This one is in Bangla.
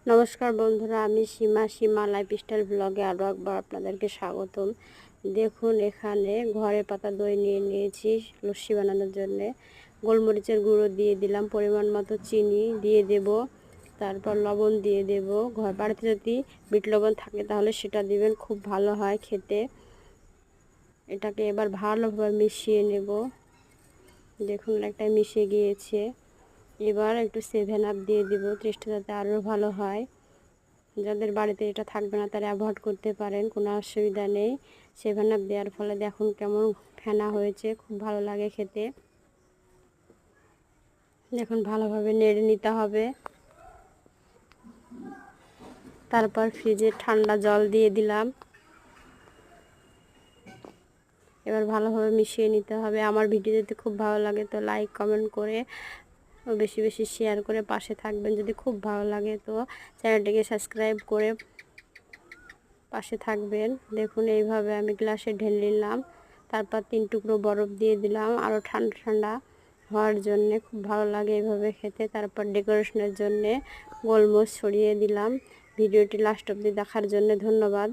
নমস্কার বন্ধুরা, আমি সীমা লাইফস্টাইল ব্লগে আরও একবার আপনাদেরকে স্বাগতম। দেখুন, এখানে ঘরে পাতা দই নিয়ে নিয়েছি লস্যি বানানোর জন্যে। গোলমরিচের গুঁড়ো দিয়ে দিলাম, পরিমাণ মতো চিনি দিয়ে দেব, তারপর লবণ দিয়ে দেব। বাড়িতে যদি বিট লবণ থাকে তাহলে সেটা দিবেন, খুব ভালো হয় খেতে। এটাকে এবার ভালোভাবে মিশিয়ে নেব। দেখুন, একটা মিশে গিয়েছে। এবার একটু 7 আপ দিয়ে দেব, টেস্টটা যাতে আরও ভালো হয়। যাদের বাড়িতে এটা থাকবে না তারা অ্যাভয়েড করতে পারেন, কোনো অসুবিধা নেই। 7 আপ দেওয়ার ফলে দেখুন কেমন ফেনা হয়েছে, খুব ভালো লাগে খেতে। দেখুন, ভালোভাবে নেড়ে নিতে হবে। তারপর ফ্রিজে ঠান্ডা জল দিয়ে দিলাম। এবার ভালোভাবে মিশিয়ে নিতে হবে। আমার ভিডিও যদি খুব ভালো লাগে তো লাইক কমেন্ট করে বেশি বেশি শেয়ার করে পাশে থাকবেন। যদি খুব ভালো লাগে তো চ্যানেলটিকে সাবস্ক্রাইব করে পাশে থাকবেন। দেখুন, এইভাবে আমি গ্লাসে ঢেলে নিলাম। তারপর 3 টুকরো বরফ দিয়ে দিলাম আরও ঠান্ডা ঠান্ডা হওয়ার জন্যে। খুব ভালো লাগে এইভাবে খেতে। তারপর ডেকোরেশনের জন্যে গোলমরিচ ছড়িয়ে দিলাম। ভিডিওটি লাস্ট অবধি দেখার জন্য ধন্যবাদ।